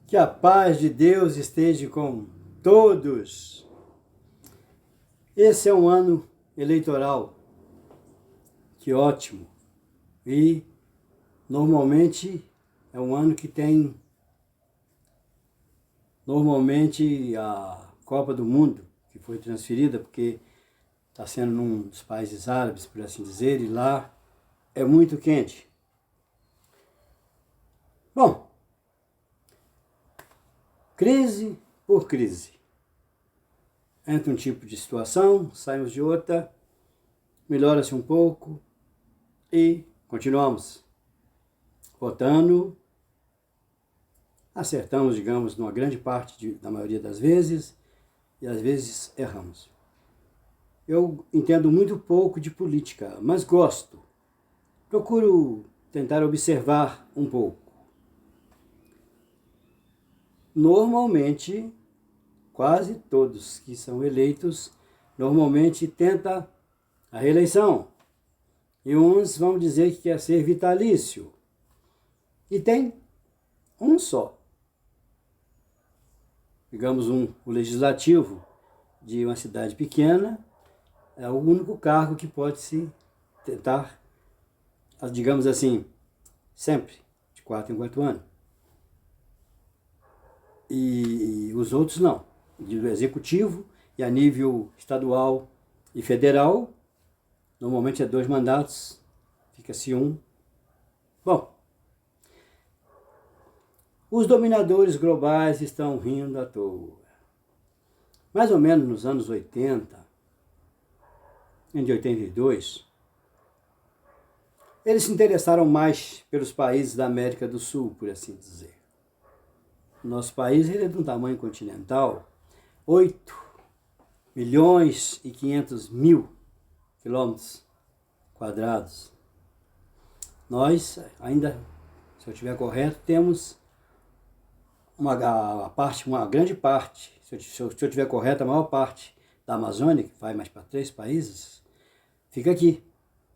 Que a paz de Deus esteja com todos. Esse é um ano eleitoral. Que ótimo. E normalmente é um ano que tem a Copa do Mundo, que foi transferida porque está sendo num dos países árabes, por assim dizer, e lá é muito quente. Bom, crise por crise. Entra um tipo de situação, saímos de outra, melhora-se um pouco e continuamos votando. Acertamos, digamos, numa grande parte da maioria das vezes e às vezes erramos. Eu entendo muito pouco de política, mas gosto. Procuro tentar observar um pouco. Normalmente, quase todos que são eleitos, normalmente tentam a reeleição. E uns vão dizer que quer ser vitalício. E tem um só. Digamos, o legislativo de uma cidade pequena é o único cargo que pode se tentar, digamos assim, sempre, de 4 em 4 anos. E os outros não. Do executivo e a nível estadual e federal, normalmente é 2 mandatos, fica-se um. Bom, os dominadores globais estão rindo à toa. Mais ou menos nos anos 80, em 82, eles se interessaram mais pelos países da América do Sul, por assim dizer. O nosso país ele é de um tamanho continental, 8.500.000 quilômetros quadrados. Nós ainda, se eu estiver correto, temos uma grande parte, se eu estiver correto, a maior parte da Amazônia, que vai mais para 3 países, fica aqui.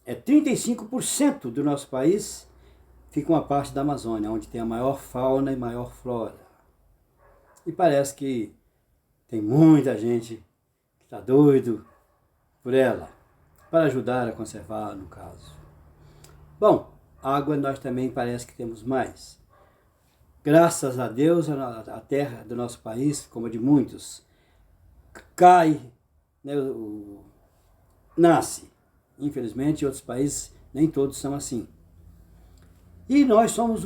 É 35% do nosso país fica uma parte da Amazônia, onde tem a maior fauna e maior flora. E parece que tem muita gente que está doido por ela, para ajudar a conservar, no caso. Bom, água nós também parece que temos mais. Graças a Deus, a terra do nosso país, como a de muitos, cai, né, nasce. Infelizmente, em outros países, nem todos são assim. E nós somos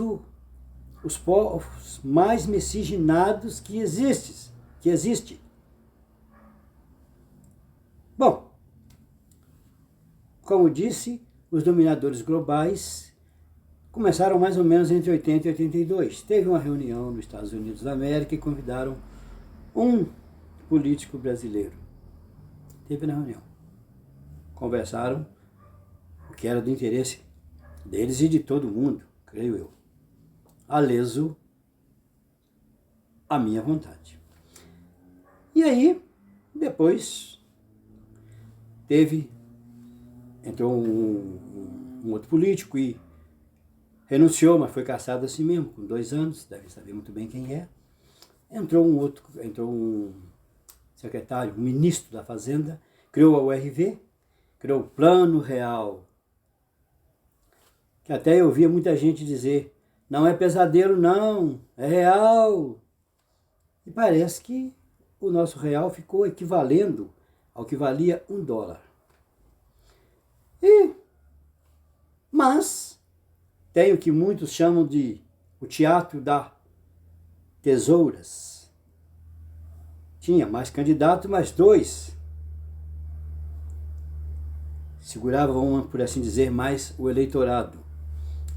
os povos mais miscigenados que existe. Bom, como disse, os dominadores globais começaram mais ou menos entre 80 e 82. Teve uma reunião nos Estados Unidos da América e convidaram um político brasileiro. Teve na reunião. Conversaram o que era do interesse deles e de todo mundo, creio eu. Aleso a minha vontade. E aí, depois, entrou um outro político e renunciou, mas foi caçado assim mesmo, com 2 anos, devem saber muito bem quem é. Entrou um secretário, um ministro da Fazenda, criou a URV, criou o Plano Real, que até eu via muita gente dizer, não é pesadelo não, é real. E parece que o nosso real ficou equivalendo ao que valia $1. Mas tem o que muitos chamam de o teatro da tesouras. Tinha mais candidatos, mas 2 seguravam, por assim dizer, mais o eleitorado.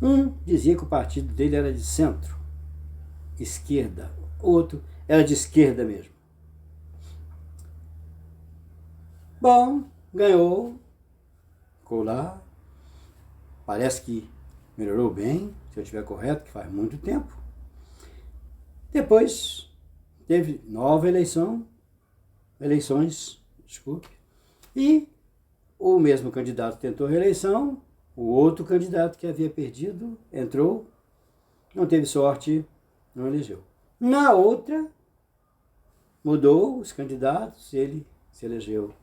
Um dizia que o partido dele era de centro, esquerda. O outro era de esquerda mesmo. Bom, ganhou, ficou lá. Parece que melhorou bem, se eu estiver correto, que faz muito tempo. Depois teve nova eleições, e o mesmo candidato tentou reeleição, o outro candidato que havia perdido entrou, não teve sorte, não elegeu. Na outra, mudou os candidatos, ele se elegeu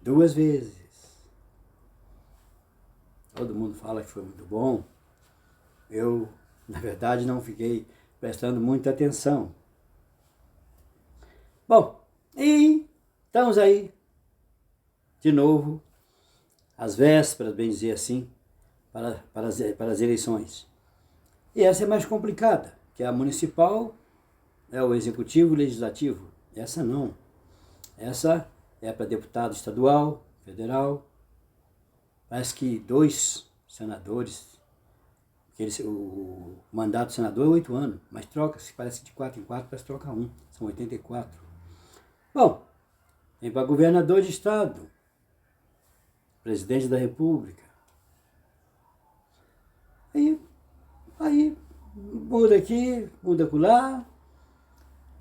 2 vezes. Todo mundo fala que foi muito bom. Eu, na verdade, não fiquei prestando muita atenção. Bom, e estamos aí, de novo, às vésperas, bem dizer assim, para as eleições. E essa é mais complicada, que é a municipal, é o executivo e o legislativo. Essa não. Essa é para deputado estadual, federal. Parece que 2 senadores, o mandato do senador é 8 anos, mas troca-se, parece de 4 em 4, parece que troca 1, são 84. Bom, vem para governador de estado, presidente da república. Aí muda aqui, muda acolá.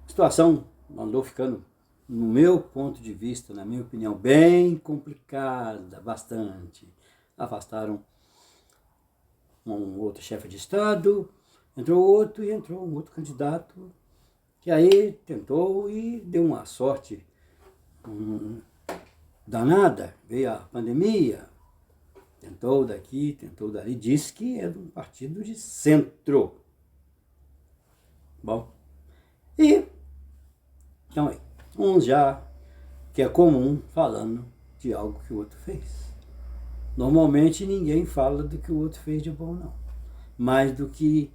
A situação andou ficando, no meu ponto de vista, na minha opinião, bem complicada, bastante. Afastaram um outro chefe de estado, entrou outro e entrou um outro candidato, que aí tentou e deu uma sorte danada. Veio a pandemia, tentou daqui, tentou dali, disse que é de um partido de centro. Bom, e então aí, uns já, que é comum, falando de algo que o outro fez. Normalmente ninguém fala do que o outro fez de bom, não. Mas do que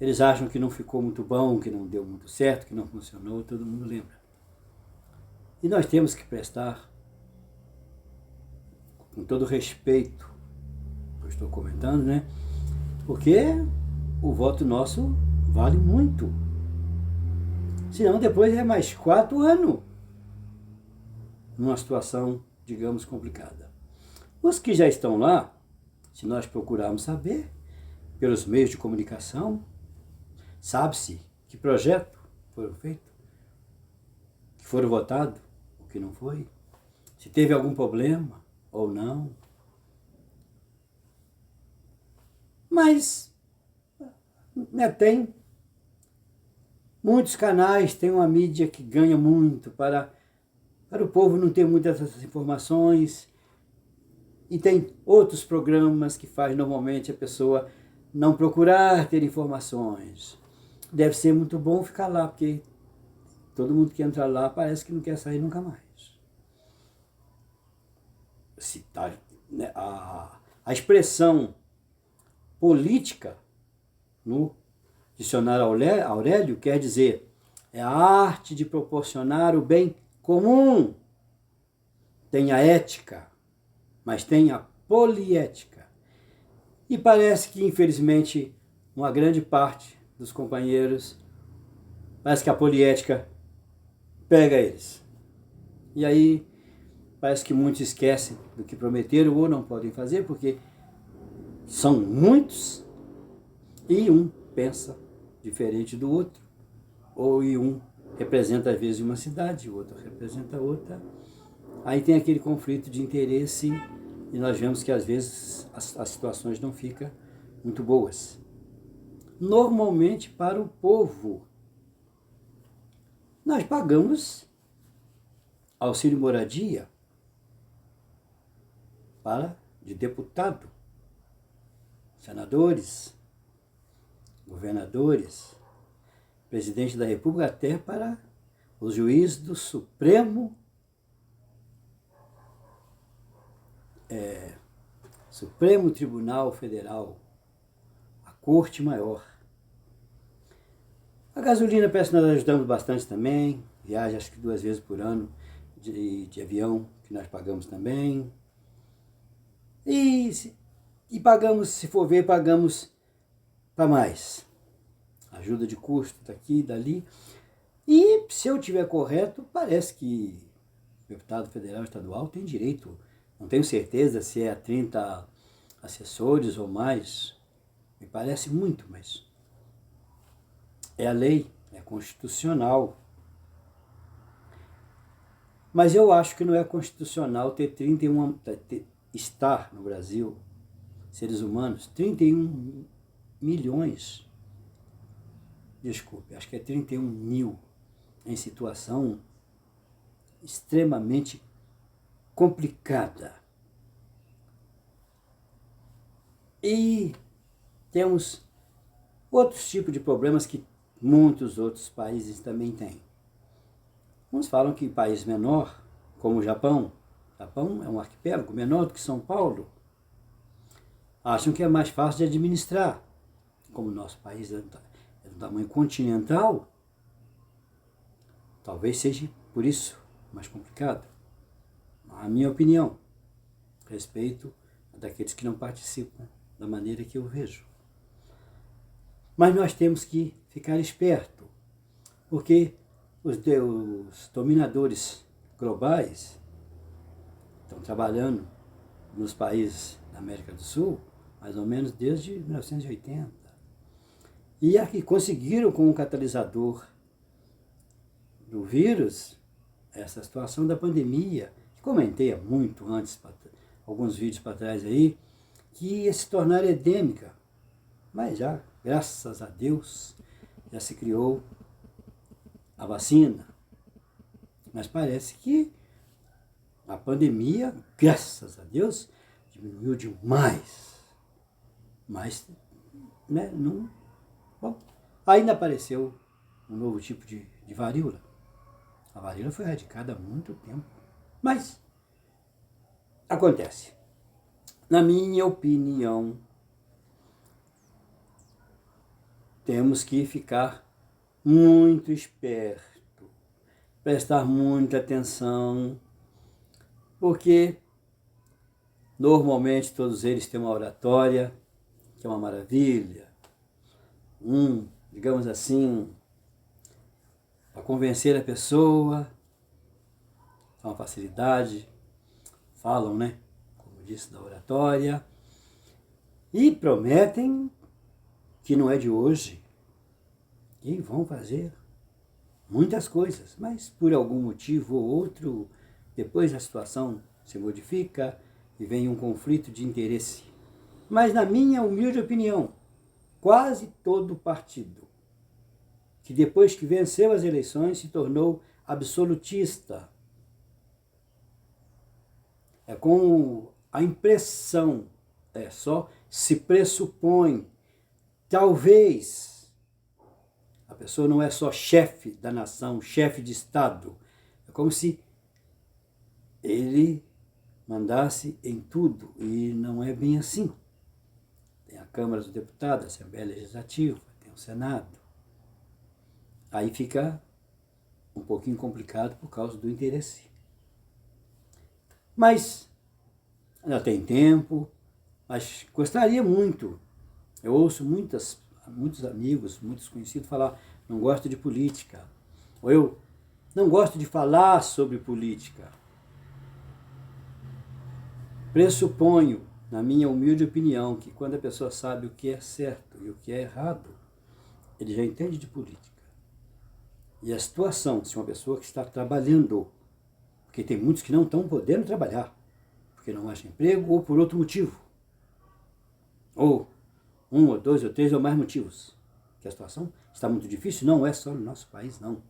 eles acham que não ficou muito bom, que não deu muito certo, que não funcionou, todo mundo lembra. E nós temos que prestar, com todo respeito, que eu estou comentando, né? Porque o voto nosso vale muito. Senão depois é mais 4 anos numa situação, digamos, complicada. Os que já estão lá, se nós procurarmos saber, pelos meios de comunicação, sabe-se que projeto foram feitos, que foram votados, o que não foi, se teve algum problema ou não. Mas tem muitos canais, tem uma mídia que ganha muito para o povo não ter muitas essas informações. E tem outros programas que faz normalmente a pessoa não procurar ter informações. Deve ser muito bom ficar lá, porque todo mundo que entra lá parece que não quer sair nunca mais. A expressão política no dicionário Aurélio quer dizer é a arte de proporcionar o bem comum. Tem a ética, mas tem a poliética. E parece que, infelizmente, uma grande parte dos companheiros, parece que a poliética pega eles. E aí, parece que muitos esquecem do que prometeram ou não podem fazer, porque são muitos e um pensa diferente do outro. Ou e um representa, às vezes, uma cidade, o outro representa outra. Aí tem aquele conflito de interesse e nós vemos que, às vezes, as situações não ficam muito boas. Normalmente, para o povo, nós pagamos auxílio moradia de deputado, senadores, governadores, presidente da República, até para os juízes do Supremo Tribunal Federal, a Corte Maior. A gasolina parece que nós ajudamos bastante também, viaja acho que 2 vezes por ano de avião, que nós pagamos também. E pagamos, se for ver, pagamos para mais. Ajuda de custo daqui, dali. E se eu tiver correto, parece que o deputado federal estadual tem direito, não tenho certeza se é 30 assessores ou mais, me parece muito, mas é a lei, é constitucional. Mas eu acho que não é constitucional estar no Brasil, seres humanos, 31 milhões desculpe, acho que é 31 mil em situação extremamente complicada. E temos outros tipos de problemas que muitos outros países também têm. Uns falam que país menor, como o Japão é um arquipélago menor do que São Paulo, acham que é mais fácil de administrar. Como o nosso país é do tamanho continental, talvez seja por isso mais complicado. A minha opinião, respeito daqueles que não participam da maneira que eu vejo. Mas nós temos que ficar esperto, porque os dominadores globais estão trabalhando nos países da América do Sul, mais ou menos desde 1980. E aqui conseguiram, com o catalisador do vírus, essa situação da pandemia, que comentei muito antes, alguns vídeos para trás aí, que ia se tornar endêmica. Mas já, graças a Deus, já se criou a vacina. Mas parece que a pandemia, graças a Deus, diminuiu demais. Mas, né, não... Bom, ainda apareceu um novo tipo de varíola. A varíola foi erradicada há muito tempo. Mas, acontece. Na minha opinião, temos que ficar muito esperto, prestar muita atenção, porque normalmente todos eles têm uma oratória, que é uma maravilha, digamos assim, para convencer a pessoa, é uma facilidade, falam, né? Como disse, da oratória, e prometem que não é de hoje, e vão fazer muitas coisas, mas por algum motivo ou outro, depois a situação se modifica e vem um conflito de interesse. Mas na minha humilde opinião, quase todo partido que depois que venceu as eleições se tornou absolutista. É com a impressão, só se pressupõe, talvez a pessoa não é só chefe da nação, chefe de Estado. É como se ele mandasse em tudo, e não é bem assim. Tem a Câmara dos Deputados, a Assembleia Legislativa, tem o Senado. Aí fica um pouquinho complicado por causa do interesse. Mas ainda tem tempo, mas gostaria muito. Eu ouço muitos amigos, muitos conhecidos falar, não gosto de política. Ou eu não gosto de falar sobre política. Pressuponho, na minha humilde opinião, que quando a pessoa sabe o que é certo e o que é errado, ele já entende de política. E a situação, se uma pessoa que está trabalhando, porque tem muitos que não estão podendo trabalhar, porque não acham emprego ou por outro motivo, ou um, ou dois, ou três, ou mais motivos, que a situação está muito difícil, não é só no nosso país, não,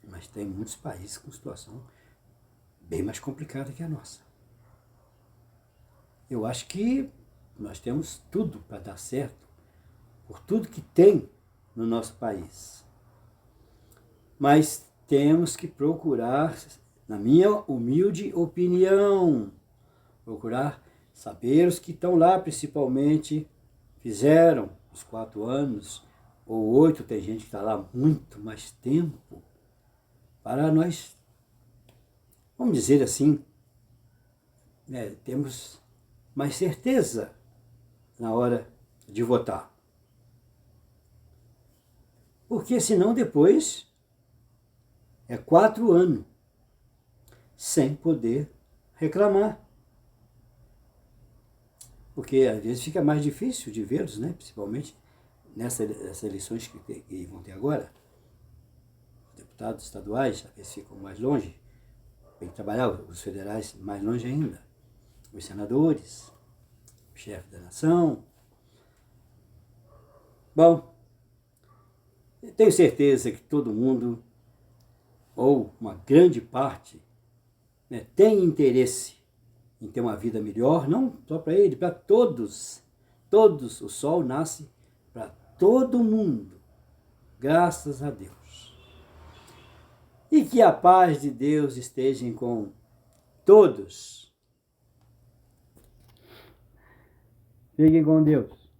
mas tem muitos países com situação bem mais complicada que a nossa. Eu acho que nós temos tudo para dar certo, por tudo que tem no nosso país. Mas temos que procurar, na minha humilde opinião, procurar saber os que estão lá, principalmente, fizeram os 4 anos, ou 8, tem gente que está lá muito mais tempo, para nós, vamos dizer assim, temos mais certeza na hora de votar. Porque senão depois é 4 anos sem poder reclamar. Porque às vezes fica mais difícil de vê-los, né? Principalmente nessas eleições que vão ter agora. Os deputados estaduais, às vezes ficam mais longe, tem que trabalhar, os federais mais longe ainda. Os senadores, o chefe da nação. Bom, Tenho certeza que todo mundo, ou uma grande parte, né, tem interesse em ter uma vida melhor, não só para ele, para todos. Todos, o sol nasce para todo mundo, graças a Deus. E que a paz de Deus esteja com todos. Fiquem com Deus.